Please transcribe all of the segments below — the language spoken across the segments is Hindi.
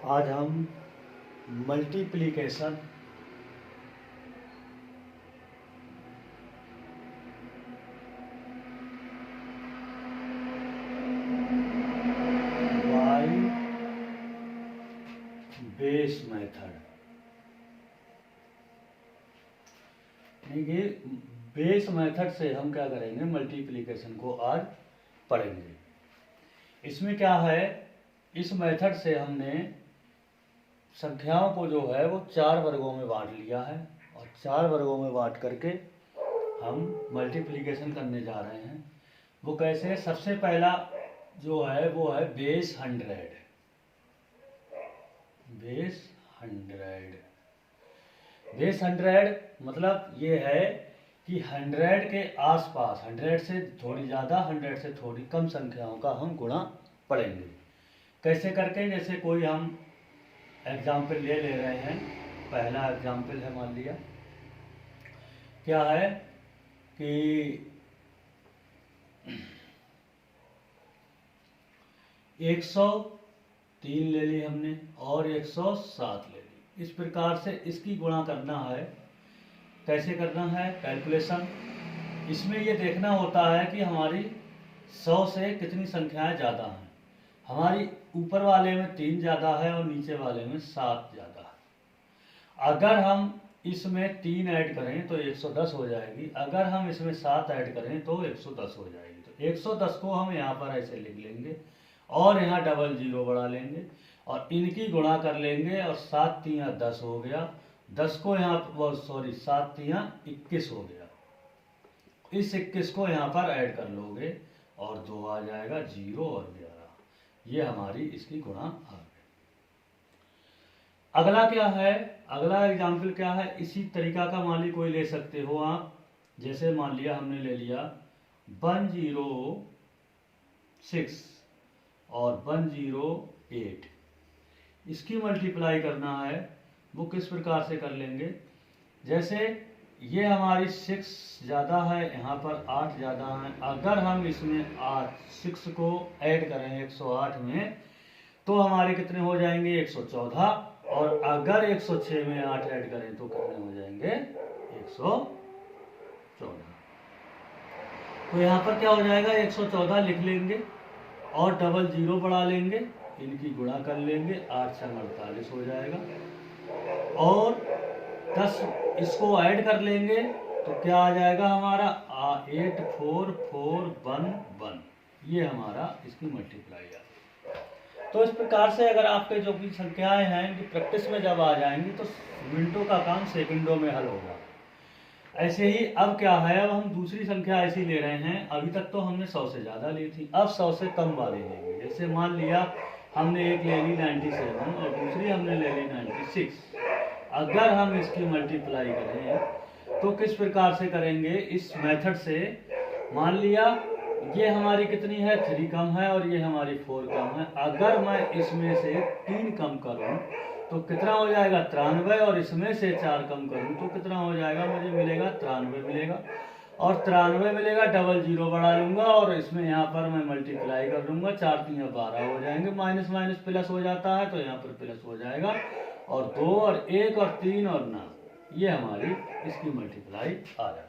आज हम मल्टीप्लिकेशन बाय बेस मेथड, देखिए बेस मेथड से हम क्या करेंगे, मल्टीप्लिकेशन को आज पढ़ेंगे। इसमें क्या है, इस मेथड से हमने संख्याओं को जो है वो 4 वर्गों में बांट लिया है और 4 वर्गों में बांट करके हम मल्टीप्लिकेशन करने जा रहे हैं। वो कैसे, सबसे पहला जो है वो है बेस 100। बेस 100 मतलब ये है कि 100 के आसपास, 100 से थोड़ी ज़्यादा 100 से थोड़ी कम संख्याओं का हम गुणा पढ़ेंगे। कैसे करके, जैसे कोई हम एग्जाम्पल ले रहे हैं। पहला एग्जाम्पल है, मान लिया क्या है कि 103 ले ली हमने और 107 ले ली। इस प्रकार से इसकी गुणा करना है। कैसे करना है कैलकुलेशन, इसमें ये देखना होता है कि हमारी 100 से कितनी संख्याएं ज़्यादा हैं। हमारी ऊपर वाले में 3 ज़्यादा है और नीचे वाले में 7 ज़्यादा है। अगर हम इसमें 3 ऐड करें तो 110 हो जाएगी, अगर हम इसमें 7 ऐड करें तो 110 हो जाएगी। तो 110 को हम यहाँ पर ऐसे लिख लेंगे और यहाँ डबल जीरो बढ़ा लेंगे और इनकी गुणा कर लेंगे और 7 तिया 10 हो गया। 10 को यहाँ 7 तिया 21 हो गया। इस 21 को यहाँ पर ऐड कर लोगे और 2 आ जाएगा, 0 और 11। ये हमारी इसकी गुणा आ गई। अगला क्या है, अगला एग्जाम्पल क्या है, इसी तरीका का मान ली कोई ले सकते हो आप। जैसे मान लिया हमने ले लिया 106 और 108, इसकी मल्टीप्लाई करना है। वो किस प्रकार से कर लेंगे, जैसे ये हमारी 6 ज़्यादा है, यहाँ पर 8 ज़्यादा है। अगर हम इसमें 6 को ऐड करें 108 में तो हमारे कितने हो जाएंगे, 114। और अगर 106 में 8 ऐड करें तो कितने हो जाएंगे, 114। तो यहाँ पर क्या हो जाएगा, 114 लिख लेंगे और डबल जीरो बढ़ा लेंगे, इनकी गुणा कर लेंगे, 8 से 48 हो जाएगा और 10 इसको ऐड कर लेंगे तो क्या आ जाएगा हमारा 84411। ये हमारा इसकी मल्टीप्लाई आ। तो इस प्रकार से अगर आपके जो भी संख्याएं हैं इनकी प्रैक्टिस में जब आ जाएंगी तो मिनटों का काम सेकंडों में हल होगा। ऐसे ही अब क्या है, अब हम दूसरी संख्या ऐसी ले रहे हैं। अभी तक तो हमने 100 से ज़्यादा ली थी, अब 100 से कम वाली लेंगे। जैसे मान लिया हमने एक ले ली 97 और दूसरी हमने ले ली 96। अगर हम इसकी मल्टीप्लाई करें तो किस प्रकार से करेंगे, इस मेथड से मान लिया ये हमारी कितनी है, 3 कम है और ये हमारी 4 कम है। अगर मैं इसमें से 3 कम करूं तो कितना हो जाएगा, 93। और इसमें से 4 कम करूं तो कितना हो जाएगा, मुझे मिलेगा 93 मिलेगा। और 93 मिलेगा, डबल जीरो बढ़ा लूंगा और इसमें यहाँ पर मैं मल्टीप्लाई कर लूंगा। 4 तिया 12 हो जाएंगे, माइनस माइनस प्लस हो जाता है तो यहाँ पर प्लस हो जाएगा और 2 और 1 और 3 और 9, ये हमारी इसकी मल्टीप्लाई आ जाती है।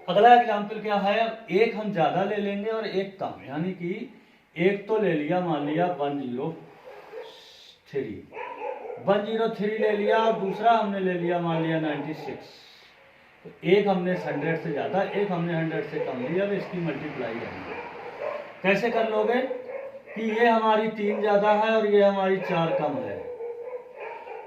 अगला एग्जाम्पल क्या है, एक हम ज्यादा ले लेंगे और एक कम, यानी कि एक तो ले लिया मान लिया 103 ले लिया और दूसरा हमने ले लिया मान लिया 96। तो एक हमने 100 से ज्यादा, एक हमने 100 से कम लिया। अब इसकी मल्टीप्लाई करेंगे। कैसे कर लोगे कि ये हमारी 3 ज़्यादा है और ये हमारी 4 कम है।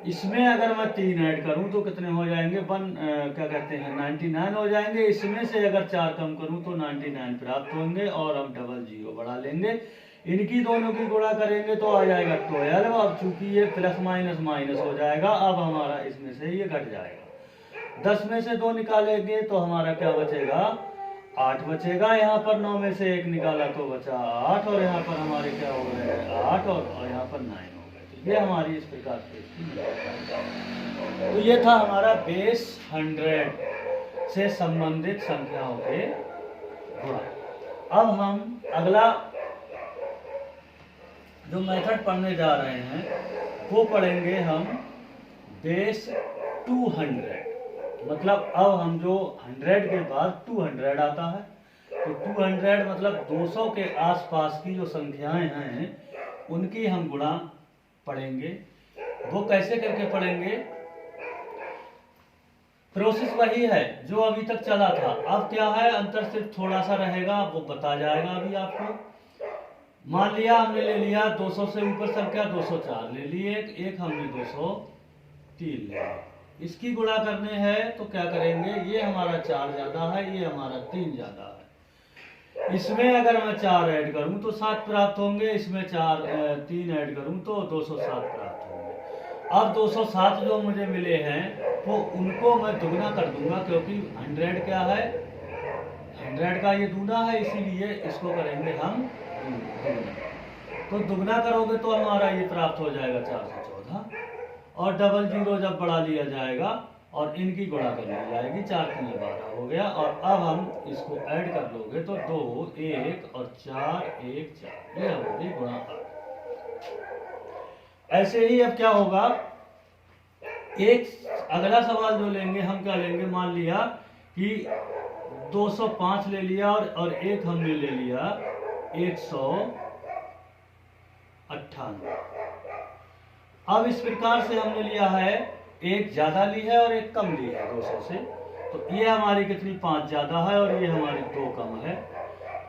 इसमें अगर मैं 3 ऐड करूं तो कितने हो जाएंगे, 99 हो जाएंगे। इसमें से अगर 4 कम करूं तो 99 प्राप्त होंगे और हम डबल जीरो बढ़ा लेंगे, इनकी दोनों की गुणा करेंगे तो आ जाएगा 12। अब चूंकि ये प्लस माइनस माइनस हो जाएगा, अब हमारा इसमें से ये घट जाएगा। 10 में से 2 निकालेंगे तो हमारा क्या बचेगा, 8 बचेगा। यहाँ पर 9 में से 1 निकाला तो बचा 8 और यहाँ पर हमारे क्या हो गए, 8 और यहाँ पर 9 हो गए। तो ये हमारी इस प्रकार से। तो ये था हमारा बेस 100 से संबंधित संख्याओं के गुणा। अब हम अगला जो मेथड पढ़ने जा रहे हैं वो पढ़ेंगे हम बेस 200। मतलब अब हम जो 100 के बाद 200 आता है, तो 200 मतलब 200 के आसपास की जो संख्याएं हैं उनकी हम गुणा पढ़ेंगे। वो कैसे करके पढ़ेंगे? प्रोसेस वही है जो अभी तक चला था। अब क्या है, अंतर सिर्फ थोड़ा सा रहेगा, वो बता जाएगा अभी आपको। मान लिया हमने ले लिया 200 से ऊपर संख्या 204 ले लिए, एक हमने 203 ले लिया। इसकी गुणा करने हैं तो क्या करेंगे, ये हमारा 4 ज्यादा है, ये हमारा 3 ज्यादा है। इसमें अगर मैं 4 ऐड करूं तो 7 प्राप्त होंगे, इसमें 3 ऐड करूं तो 207 प्राप्त होंगे। अब 207 जो मुझे मिले हैं वो उनको मैं दुगना कर दूंगा, क्योंकि 100 क्या है, 100 का ये दूना है, इसीलिए इसको करेंगे हम दुगना। तो दुगना करोगे तो हमारा ये प्राप्त हो जाएगा 414, और डबल जीरो जब बढ़ा लिया जाएगा और इनकी गुणा कर ली जाएगी, 4 3 12 हो गया। और अब हम इसको ऐड कर लोगे तो 2 1 और 4 1 4, ये हमारी गुणा। ऐसे ही अब क्या होगा, एक अगला सवाल जो लेंगे हम क्या लेंगे, मान लिया कि 205 ले लिया और एक हमने ले लिया 198। अब इस प्रकार से हमने लिया है, एक ज्यादा ली है और एक कम ली है 200 से, तो ये हमारी कितनी 5 ज्यादा है और ये हमारी 2 कम है।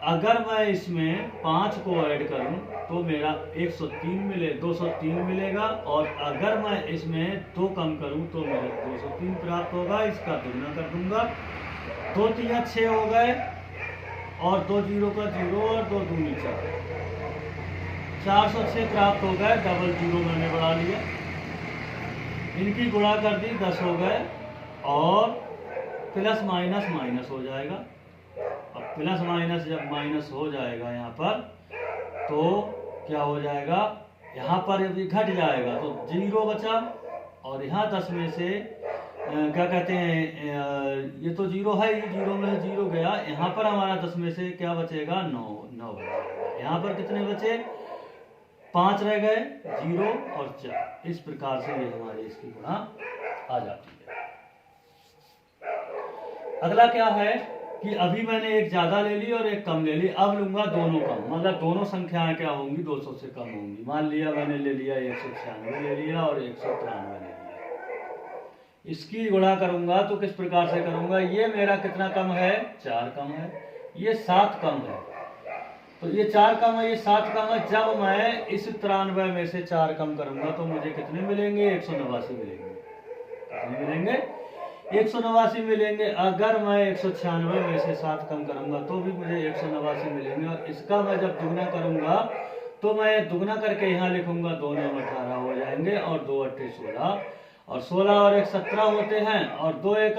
अगर मैं इसमें 5 को ऐड करूं तो मेरा 103 मिले 203 मिलेगा, और अगर मैं इसमें 2 कम करूं तो मेरा 203 प्राप्त होगा। इसका दुगना कर दूंगा, 2 3 6 हो गए और 2 जीरो का 0 और 2 दूनी 4, 406 प्राप्त हो गए। डबल जीरो मैंने बढ़ा लिया, इनकी गुणा कर दी, 10 हो गए और प्लस माइनस माइनस हो जाएगा। अब प्लस माइनस जब माइनस हो जाएगा यहाँ पर तो क्या हो जाएगा, यहाँ पर यदि घट जाएगा तो 0 बचा, और यहाँ 10 में से क्या कहते हैं, ये तो 0 है, ये 0 में से 0 गया, यहाँ पर हमारा 10 में से क्या बचेगा, 9 बचेगा। यहाँ पर कितने बचे, 5 रह गए, 0 और 4। इस प्रकार से ये हमारी इसकी गुणा आ जाती है। अगला क्या है कि अभी मैंने एक ज्यादा ले ली और एक कम ले ली, अब लूंगा दोनों कम, मतलब दोनों संख्याएं क्या होंगी, 200 से कम होंगी। मान लिया मैंने ले लिया 196 ले लिया और 193 ले लिया, इसकी गुणा करूंगा तो किस प्रकार से करूंगा, ये मेरा कितना कम है, 4 कम है, ये 7 कम है, तो ये 4 कम है, ये 7 कम है। जब मैं इस 93 में से 4 कम करूंगा तो मुझे कितने मिलेंगे, 189 मिलेंगे। कितने मिलेंगे, 189 मिलेंगे। अगर मैं 196 में से 7 कम करूंगा तो भी मुझे 189 मिलेंगे, और इसका मैं जब दुगना करूंगा तो मैं दुगना करके यहाँ लिखूंगा, 2 9 18 हो जाएंगे और 2 8 16, और 16 और 1 17 होते हैं, और 2 1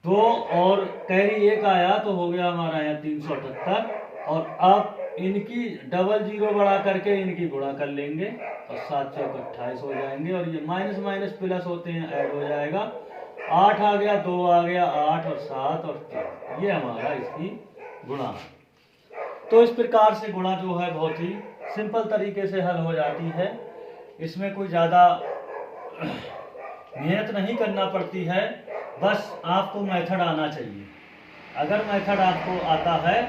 2 और कैरी 1 आया तो हो गया हमारा यहाँ 378। और अब इनकी डबल जीरो बढ़ा करके इनकी गुणा कर लेंगे और 7 चौक 28 हो जाएंगे, और ये माइनस माइनस प्लस होते हैं, ऐड हो जाएगा। 8 आ गया, 2 आ गया, 8 और 7 और 3, ये हमारा इसकी गुणा। तो इस प्रकार से गुणा जो है बहुत ही सिंपल तरीके से हल हो जाती है, इसमें कोई ज़्यादा मेहनत नहीं करना पड़ती है, बस आपको मेथड आना चाहिए। अगर मेथड आपको आता है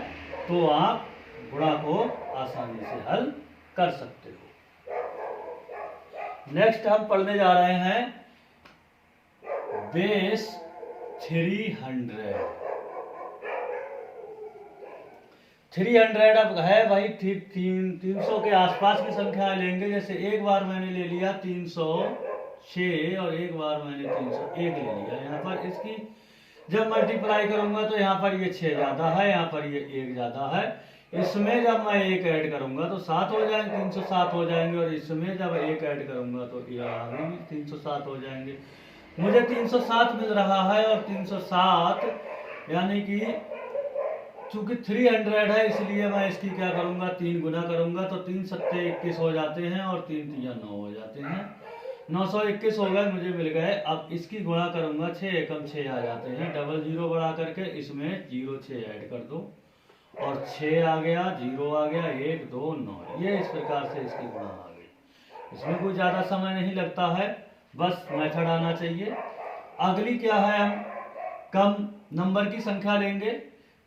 तो आप गुणा को आसानी से हल कर सकते हो। नेक्स्ट हम पढ़ने जा रहे हैं बेस 300। 300 अब है भाई, 300 के आसपास की संख्या लेंगे। जैसे एक बार मैंने ले लिया 306 और एक बार मैंने 301 ले लिया। यहाँ पर इसकी जब मल्टीप्लाई करूंगा तो यहाँ पर ये 6 ज्यादा है, यहाँ पर ये 1 ज्यादा है। इसमें जब मैं 1 ऐड करूंगा तो 7 हो जाएंगे, 307 हो जाएंगे, और इसमें जब 1 ऐड करूंगा तो ये आगे भी 307 हो जाएंगे। मुझे 307 मिल रहा है, और 307 यानी कि चूंकि 300 है इसलिए मैं इसकी क्या करूंगा, 3 गुना करूंगा तो 3 सत्ते 21 हो जाते हैं और 3 3 9 हो जाते हैं। 921 हो गए, मुझे मिल गए। अब इसकी गुणा करूंगा, 6 एकम 6 आ जाते हैं, डबल जीरो बढ़ा करके इसमें 0 6 ऐड कर दो, और और 6 आ गया, 0 आ गया, 1 2 9। ये इस प्रकार से इसकी गुणा आ गई। इसमें कोई ज़्यादा समय नहीं लगता है, बस मेथड आना चाहिए। अगली क्या है, हम कम नंबर की संख्या लेंगे।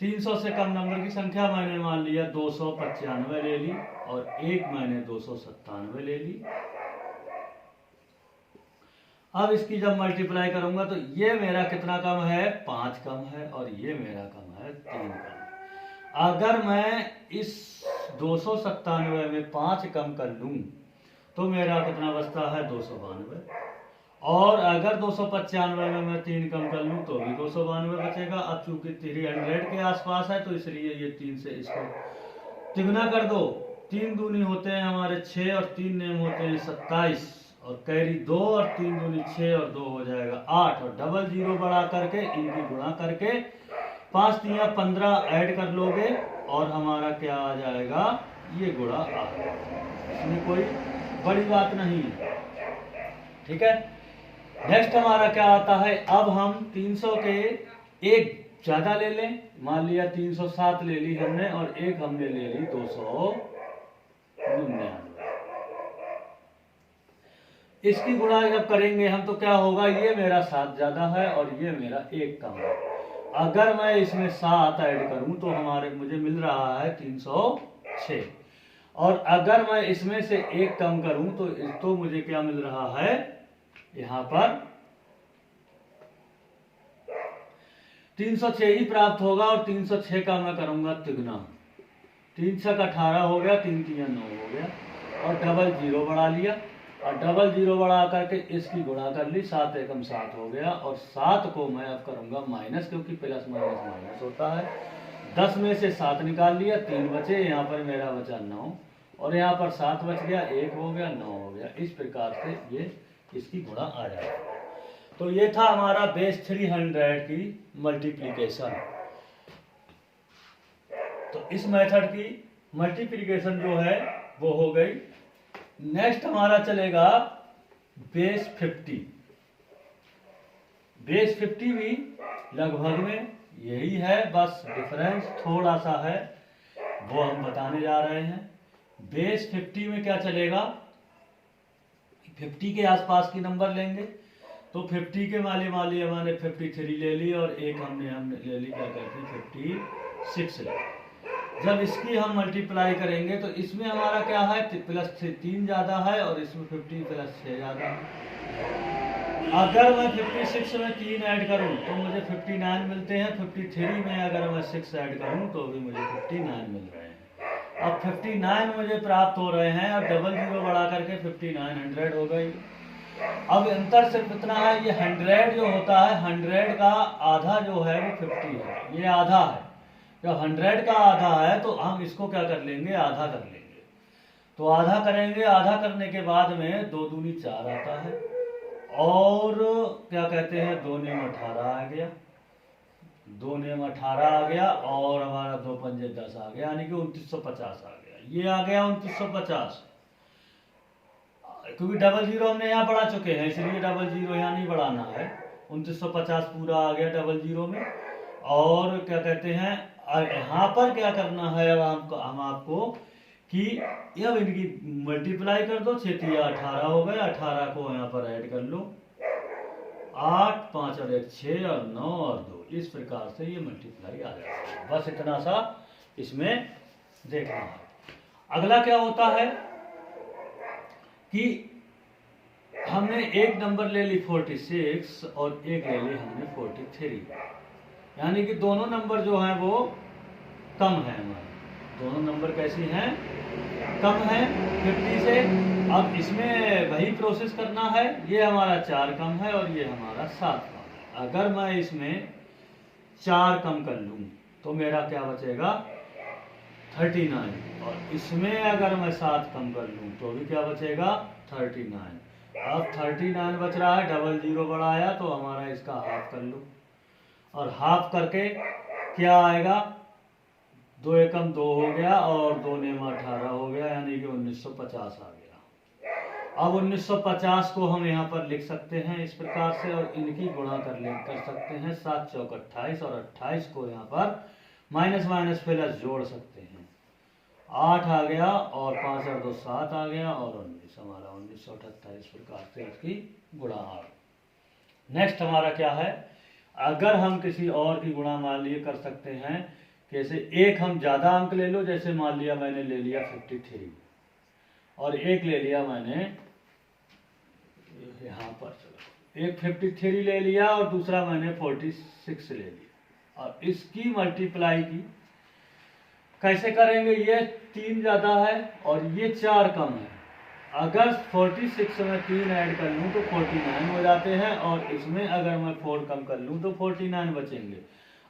300 से कम नंबर की संख्या मैंने मान लिया 295 ले ली, और एक मैंने 297 ले ली। अब इसकी जब मल्टीप्लाई करूंगा तो ये मेरा कितना कम है, 5 कम है, और ये मेरा कम है 3 कम। अगर मैं इस 297 में 5 कम कर लूं तो मेरा कितना बचता है, 292। और अगर 295 में मैं 3 कम कर लूं तो भी 292 बचेगा। अब चूंकि 300 के आसपास है तो इसलिए ये 3 से इसको तिगुना कर दो। 3 दूनी होते हैं हमारे 6, और 3 नेम होते हैं 27, और कैरी 2, और 3 दूनी 6, और 2 हो जाएगा 8, और डबल 0 बढ़ा करके इनकी गुणा करके 5 3 15 ऐड कर लोगे और हमारा क्या आ जाएगा, ये गुणा आ जाएगा। इसमें कोई बड़ी बात नहीं है, ठीक है। नेक्स्ट हमारा क्या आता है, अब हम 300 के एक ज्यादा ले लें। मान लिया 307 ले ली हमने, और एक हमने ले ली 299। इसकी गुणा जब करेंगे हम तो क्या होगा, ये मेरा 7 ज्यादा है और ये मेरा 1 कम है। अगर मैं इसमें 7 ऐड करूं तो मुझे मिल रहा है 306, और अगर मैं इसमें से 1 कम करूं तो मुझे क्या मिल रहा है, यहां पर 306 ही प्राप्त होगा। और 306 का मैं करूंगा तिगुना। 3 छक 18 हो गया, 3 3 9 हो गया, और डबल 0 बढ़ा लिया, और डबल 0 बढ़ा करके इसकी गुणा कर ली। 7 एकम 7 हो गया, और 7 को मैं अब करूंगा माइनस, क्योंकि प्लस माइनस माइनस होता है। 10 में से 7 निकाल लिया, 3 बचे, यहाँ पर मेरा बचा 9, और यहाँ पर 7 बच गया, 1 हो गया, 9 हो गया। इस प्रकार से ये इसकी गुणा आ जाएगा। तो ये था हमारा बेस 300 की मल्टीप्लिकेशन। तो इस मेथड की मल्टीप्लिकेशन जो है वो हो गई। नेक्स्ट हमारा चलेगा बेस 50। बेस 50 भी लगभग में यही है, बस डिफरेंस थोड़ा सा है, वो हम बताने जा रहे हैं। बेस 50 में क्या चलेगा, 50 के आसपास की नंबर लेंगे। तो 50 के मान लिया मैंने 53 ले ली, और एक हमने ले ली क्या कहते हैं 56 ले। जब इसकी हम मल्टीप्लाई करेंगे तो इसमें हमारा क्या है, प्लस 3 ज्यादा है, और इसमें 50 प्लस 6 ज्यादा है। अगर मैं 56 में 3 ऐड करूं तो मुझे 59 मिलते हैं। 53 में अगर मैं 6 ऐड करूं तो भी मुझे 59 मिल रहे हैं। अब 59 मुझे प्राप्त हो रहे हैं, और डबल 0 बढ़ा करके 59 100 हो गई। अब अंतर सिर्फ इतना है, ये 100 जो होता है, 100 का आधा जो है वो 50 है, ये आधा है। जब 100 का आधा है तो हम इसको क्या कर लेंगे, आधा कर लेंगे। तो आधा करेंगे, आधा करने के बाद में 2 दूनी 4 आता है, और क्या कहते हैं 2 नेम 18 आ गया, 2 नेम 18 आ गया, और हमारा 2 पंजे 10 आ गया, यानी कि 2950 आ गया। ये आ गया 2950, क्योंकि डबल 0 हमने यहाँ बढ़ा चुके हैं, इसलिए डबल 0 यहाँ नहीं बढ़ाना है। 2950 पूरा आ गया डबल 0 में। और क्या कहते हैं, यहाँ पर क्या करना है, अब हम आपको कि अब इनकी मल्टीप्लाई कर दो। 6 3 18 हो गए, 18 को यहाँ पर ऐड कर लो, 8 5 और 1 6, और 9 और 2। इस प्रकार से ये मल्टीप्लाई आ जाता है। बस इतना सा इसमें देखना है। अगला क्या होता है कि हमने एक नंबर ले ली 46, और एक ले ली हमने 43, यानी कि दोनों नंबर जो हैं वो कम है हमारे। दोनों नंबर कैसी हैं, कम है 50 से। अब इसमें वही प्रोसेस करना है, ये हमारा 4 कम है, और ये हमारा 7 कम है। अगर मैं इसमें 4 कम कर लूँ तो मेरा क्या बचेगा 39, और इसमें अगर मैं 7 कम कर लूँ तो भी क्या बचेगा 39। अब 39 बच रहा है, डबल 0 बढ़ाया तो हमारा इसका हाफ कर लो, और हाफ करके क्या आएगा, 2 एकम 2 हो गया, और 2 नेम 18 हो गया, यानी कि 1950 आ गया। अब 1950 को हम यहाँ पर लिख सकते हैं इस प्रकार से, और इनकी गुणा कर सकते हैं। 7 चौक 28, और 28 को यहाँ पर माइनस माइनस प्लस जोड़ सकते हैं। 8 आ गया और 5 और 2 7 आ गया और 19 हमारा 1978। इस प्रकार से इसकी गुणा आ गई। नेक्स्ट हमारा क्या है, अगर हम किसी और की गुणा मान लिए कर सकते हैं, जैसे एक हम ज़्यादा अंक ले लो, जैसे मान लिया मैंने ले लिया 53 और एक ले लिया मैंने यहाँ पर, चलो एक 53 ले लिया और दूसरा मैंने 46 ले लिया और इसकी मल्टीप्लाई की कैसे करेंगे, ये 3 ज़्यादा है और ये 4 कम है। अगर 46 में 3 ऐड कर लूँ तो 49 हो जाते हैं और इसमें अगर मैं 4 कम कर लूँ तो 49 बचेंगे।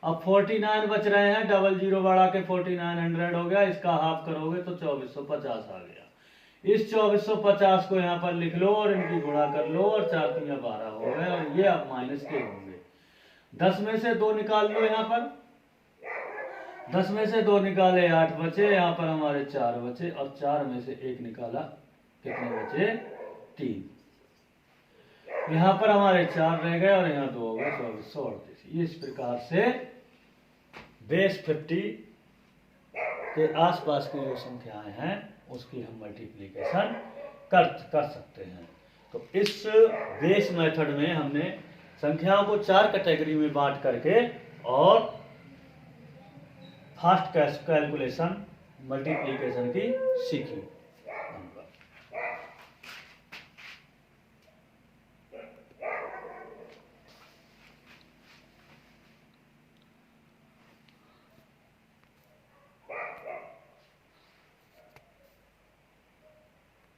अब 49 बच रहे हैं, डबल जीरो बढ़ा के 4900 हो गया, इसका हाफ करोगे तो 2450 आ गया। इस 2450 को यहाँ पर लिख लो और इनकी गुणा कर लो और 4 3 12 हो गए और ये अब माइनस के होंगे। 10 में से 2 निकाल लो, यहाँ पर 10 में से 2 निकाले 8 बचे, यहाँ पर हमारे 4 बचे और 4 में से 1 निकाला, कितने बचे 3। यहाँ पर हमारे 4 रह गए और यहाँ 2 हो गए, 2438। इस प्रकार से बेस 50 के आसपास की जो संख्याएं हैं उसकी हम मल्टीप्लिकेशन कर सकते हैं। तो इस बेस मेथड में हमने संख्याओं को 4 कैटेगरी में बांट करके और फास्ट कैलकुलेशन मल्टीप्लिकेशन की सीखी।